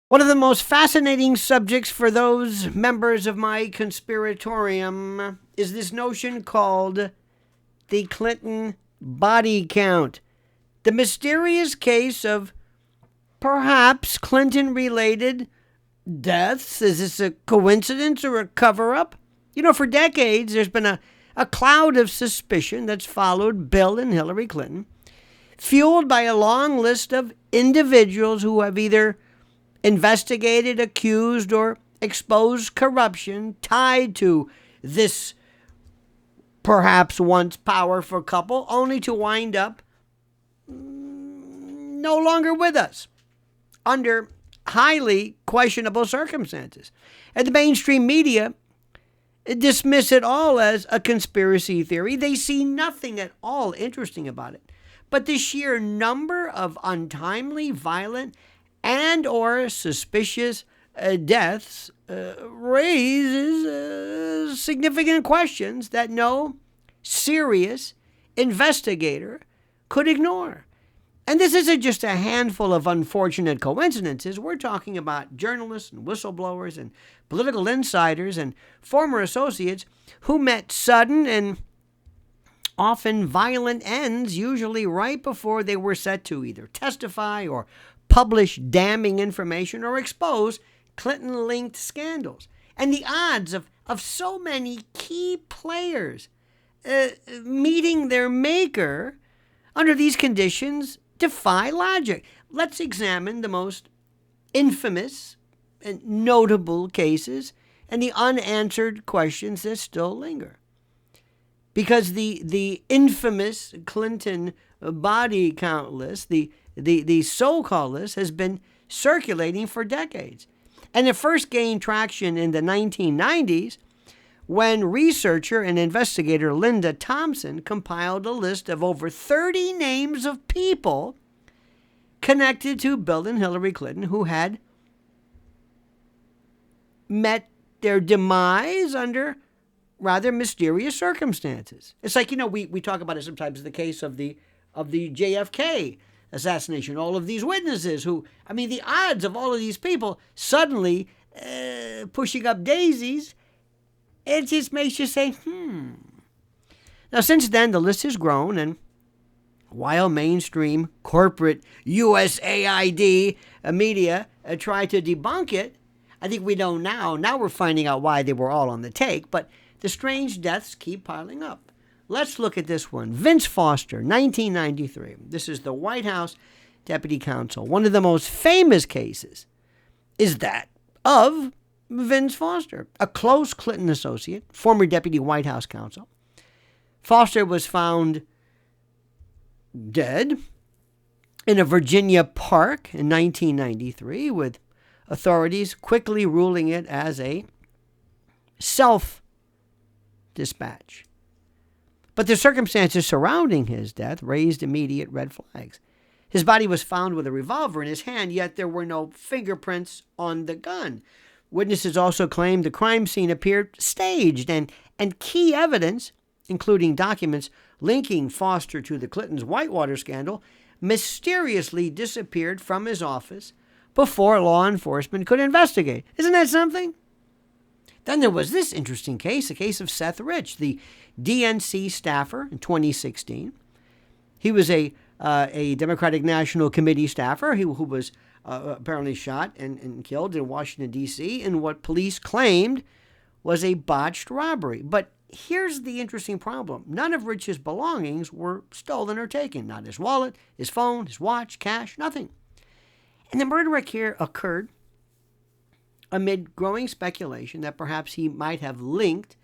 One of the most fascinating subjects for those members of my conspiratorium is this notion called the Clinton body count. The mysterious case of perhaps Clinton-related deaths. Is this a coincidence or a cover-up? For decades, there's been a cloud of suspicion that's followed Bill and Hillary Clinton, fueled by a long list of individuals who have either investigated, accused, or exposed corruption tied to this perhaps once powerful couple, only to wind up no longer with us under highly questionable circumstances. And the mainstream media dismiss it all as a conspiracy theory. They see nothing at all interesting about it. But the sheer number of untimely, violent, and or suspicious deaths raises significant questions that no serious investigator could ignore. And this isn't just a handful of unfortunate coincidences. We're talking about journalists and whistleblowers and political insiders and former associates who met sudden and often violent ends, usually right before they were set to either testify or publish damning information or expose Clinton-linked scandals. And the odds of so many key players meeting their maker under these conditions defy logic. Let's examine the most infamous and notable cases and the unanswered questions that still linger. Because the infamous Clinton body count list, the so-called list, has been circulating for decades. And it first gained traction in the 1990s when researcher and investigator Linda Thompson compiled a list of over 30 names of people connected to Bill and Hillary Clinton who had met their demise under rather mysterious circumstances. It's like, we talk about it sometimes in the case of the JFK assassination. All of these witnesses the odds of all of these people suddenly pushing up daisies, it just makes you say, Now, since then, the list has grown, and while mainstream corporate USAID media try to debunk it, I think we know now. Now we're finding out why they were all on the take, but the strange deaths keep piling up. Let's look at this one. Vince Foster, 1993. This is the White House Deputy Counsel. One of the most famous cases is that of Vince Foster, a close Clinton associate, former Deputy White House Counsel. Foster was found dead in a Virginia park in 1993, with authorities quickly ruling it as a self-dispatch. But the circumstances surrounding his death raised immediate red flags. His body was found with a revolver in his hand, yet there were no fingerprints on the gun. Witnesses also claimed the crime scene appeared staged, and key evidence, including documents linking Foster to the Clintons' Whitewater scandal, mysteriously disappeared from his office before law enforcement could investigate. Isn't that something? Then there was this interesting case, the case of Seth Rich, the DNC staffer in 2016. He was a Democratic National Committee staffer who was apparently shot and killed in Washington, D.C. in what police claimed was a botched robbery. But here's the interesting problem. None of Rich's belongings were stolen or taken. Not his wallet, his phone, his watch, cash, nothing. And the murder occurred amid growing speculation that perhaps he might have linked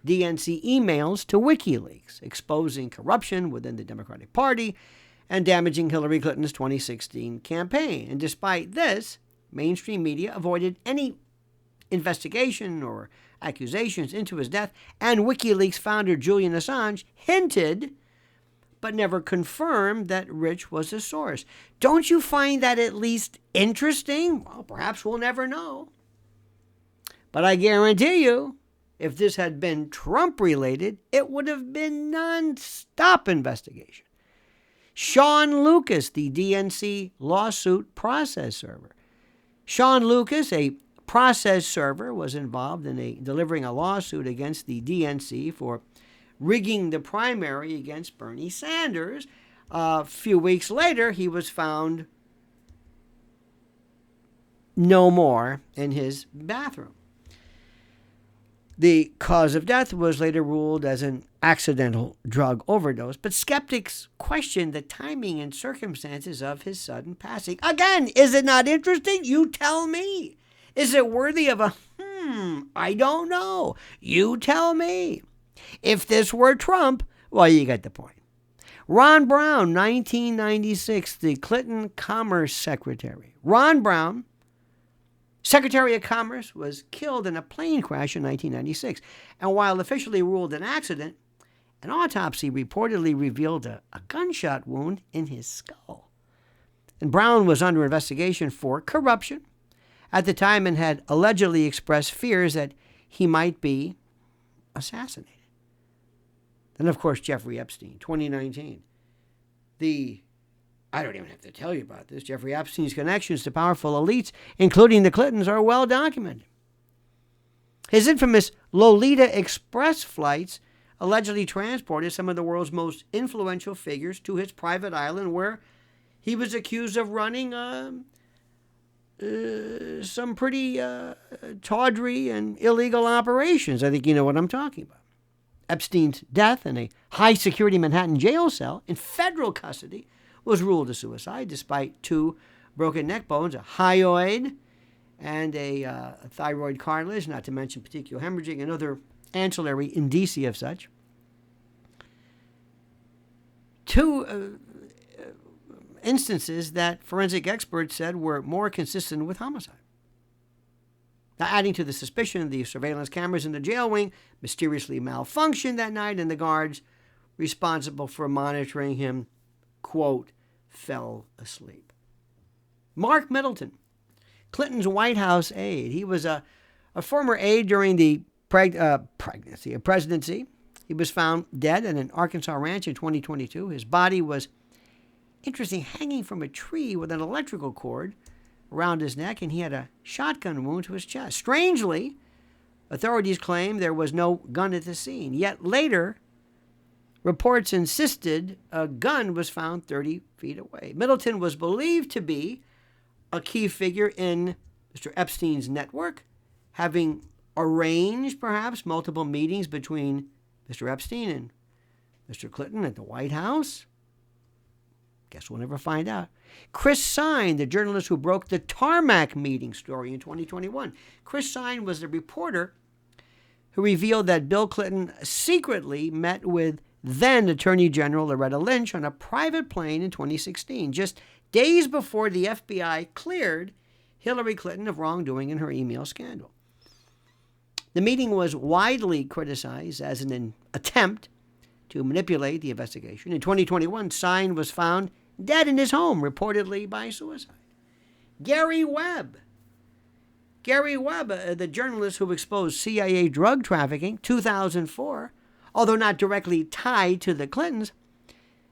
DNC emails to WikiLeaks, exposing corruption within the Democratic Party and damaging Hillary Clinton's 2016 campaign. And despite this, mainstream media avoided any investigation or accusations into his death, and WikiLeaks founder Julian Assange hinted but never confirmed that Rich was a source. Don't you find that at least interesting? Well, perhaps we'll never know. But I guarantee you, if this had been Trump-related, it would have been non-stop investigation. Sean Lucas, the DNC lawsuit process server, Sean Lucas, a process server, was involved in delivering a lawsuit against the DNC for rigging the primary against Bernie Sanders. A few weeks later, he was found no more in his bathroom. The cause of death was later ruled as an accidental drug overdose, but skeptics questioned the timing and circumstances of his sudden passing. Again, is it not interesting? You tell me. Is it worthy of a I don't know. You tell me. If this were Trump, well, you get the point. Ron Brown, 1996, the Clinton Commerce Secretary. Ron Brown, Secretary of Commerce, was killed in a plane crash in 1996. And while officially ruled an accident, an autopsy reportedly revealed a gunshot wound in his skull. And Brown was under investigation for corruption at the time and had allegedly expressed fears that he might be assassinated. Then, of course, Jeffrey Epstein, 2019. I don't even have to tell you about this. Jeffrey Epstein's connections to powerful elites, including the Clintons, are well documented. His infamous Lolita Express flights allegedly transported some of the world's most influential figures to his private island, where he was accused of running some pretty tawdry and illegal operations. I think you know what I'm talking about. Epstein's death in a high-security Manhattan jail cell in federal custody was ruled a suicide, despite 2 broken neck bones, a hyoid, and a thyroid cartilage, not to mention petechial hemorrhaging and other ancillary indicia of such. 2 instances that forensic experts said were more consistent with homicide. Now, adding to the suspicion, the surveillance cameras in the jail wing mysteriously malfunctioned that night, and the guards responsible for monitoring him, quote, fell asleep. Mark Middleton, Clinton's White House aide. He was a former aide during the presidency. He was found dead at an Arkansas ranch in 2022. His body was, interesting, hanging from a tree with an electrical cord around his neck, and he had a shotgun wound to his chest. Strangely, authorities claim there was no gun at the scene. Yet later, reports insisted a gun was found 30 feet away. Middleton was believed to be a key figure in Mr. Epstein's network, having arranged perhaps multiple meetings between Mr. Epstein and Mr. Clinton at the White House. Guess we'll never find out. Chris Sine, the journalist who broke the tarmac meeting story in 2021. Chris Sine was the reporter who revealed that Bill Clinton secretly met with then Attorney General Loretta Lynch on a private plane in 2016, just days before the FBI cleared Hillary Clinton of wrongdoing in her email scandal. The meeting was widely criticized as an attempt to manipulate the investigation. In 2021, Sine was found dead in his home, reportedly by suicide. Gary Webb, the journalist who exposed CIA drug trafficking, 2004, although not directly tied to the Clintons,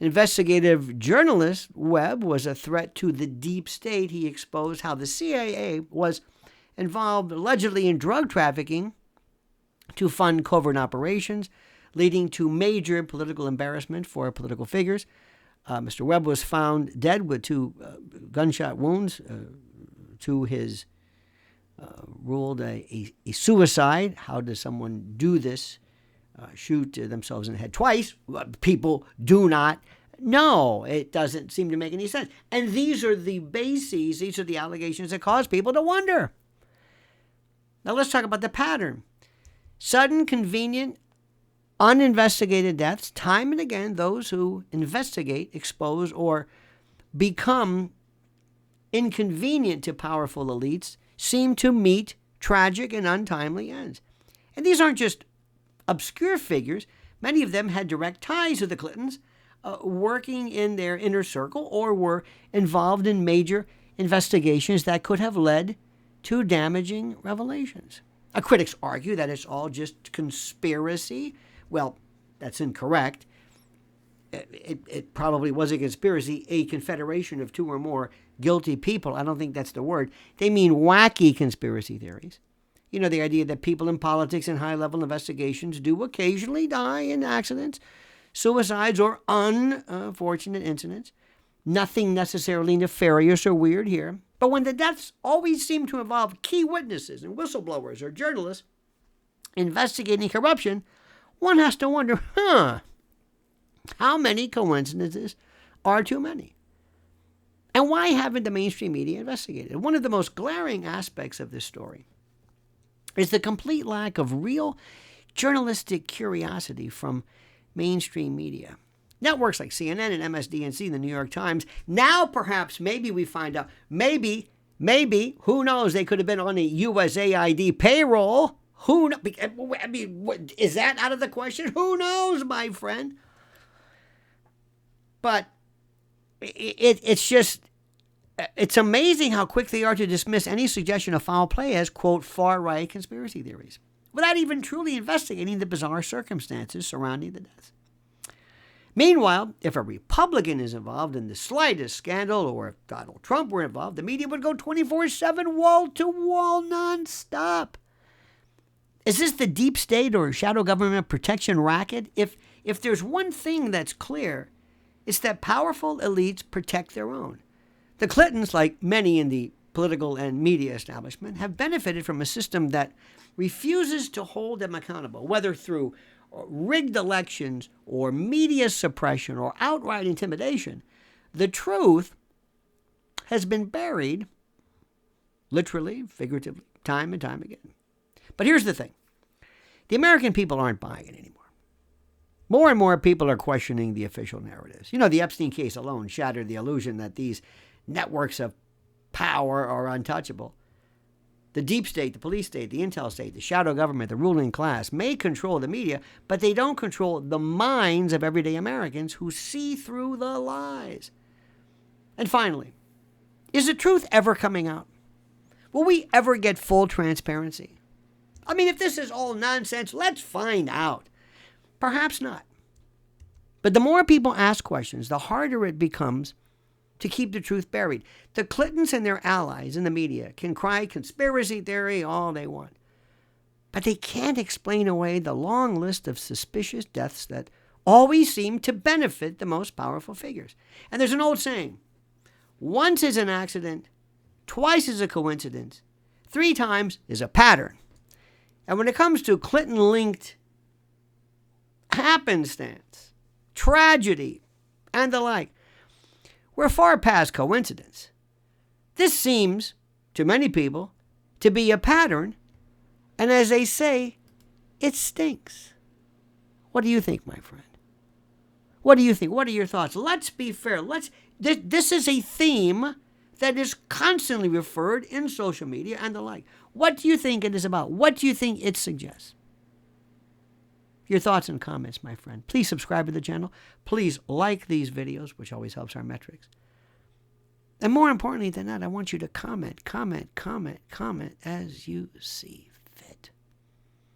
investigative journalist Webb was a threat to the deep state. He exposed how the CIA was involved allegedly in drug trafficking to fund covert operations, leading to major political embarrassment for political figures. Mr. Webb was found dead with 2 gunshot wounds to his ruled a suicide. How does someone do this? Shoot themselves in the head twice? People do not know. It doesn't seem to make any sense. And these are the bases, these are the allegations that cause people to wonder. Now let's talk about the pattern. Sudden, convenient, uninvestigated deaths. Time and again, those who investigate, expose, or become inconvenient to powerful elites seem to meet tragic and untimely ends. And these aren't just obscure figures. Many of them had direct ties to the Clintons, working in their inner circle, or were involved in major investigations that could have led to damaging revelations. Critics argue that it's all just conspiracy. Well, that's incorrect. It probably was a conspiracy, a confederation of 2 or more guilty people. I don't think that's the word. They mean wacky conspiracy theories. You know, the idea that people in politics and high-level investigations do occasionally die in accidents, suicides, or unfortunate incidents. Nothing necessarily nefarious or weird here. But when the deaths always seem to involve key witnesses and whistleblowers or journalists investigating corruption, one has to wonder, how many coincidences are too many? And why haven't the mainstream media investigated? One of the most glaring aspects of this story is the complete lack of real journalistic curiosity from mainstream media. Networks like CNN and MSDNC and the New York Times, now perhaps, maybe we find out, maybe, who knows, they could have been on a USAID payroll. Who knows? I mean, is that out of the question? Who knows, my friend? But it's just, it's amazing how quick they are to dismiss any suggestion of foul play as, quote, far-right conspiracy theories, without even truly investigating the bizarre circumstances surrounding the deaths. Meanwhile, if a Republican is involved in the slightest scandal, or if Donald Trump were involved, the media would go 24/7, wall-to-wall, nonstop. Is this the deep state or shadow government protection racket? If there's one thing that's clear, it's that powerful elites protect their own. The Clintons, like many in the political and media establishment, have benefited from a system that refuses to hold them accountable, whether through rigged elections or media suppression or outright intimidation. The truth has been buried, literally, figuratively, time and time again. But here's the thing. The American people aren't buying it anymore. More and more people are questioning the official narratives. You know, the Epstein case alone shattered the illusion that these networks of power are untouchable. The deep state, the police state, the intel state, the shadow government, the ruling class may control the media, but they don't control the minds of everyday Americans who see through the lies. And finally, is the truth ever coming out? Will we ever get full transparency? I mean, if this is all nonsense, let's find out. Perhaps not. But the more people ask questions, the harder it becomes to keep the truth buried. The Clintons and their allies in the media can cry conspiracy theory all they want, but they can't explain away the long list of suspicious deaths that always seem to benefit the most powerful figures. And there's an old saying, once is an accident, twice is a coincidence, 3 times is a pattern. And when it comes to Clinton-linked happenstance, tragedy, and the like, we're far past coincidence. This seems, to many people, to be a pattern, and as they say, it stinks. What do you think, my friend? What do you think? What are your thoughts? Let's be fair. This is a theme that is constantly referred in social media and the like. What do you think it is about? What do you think it suggests? Your thoughts and comments, my friend. Please subscribe to the channel. Please like these videos, which always helps our metrics. And more importantly than that, I want you to comment as you see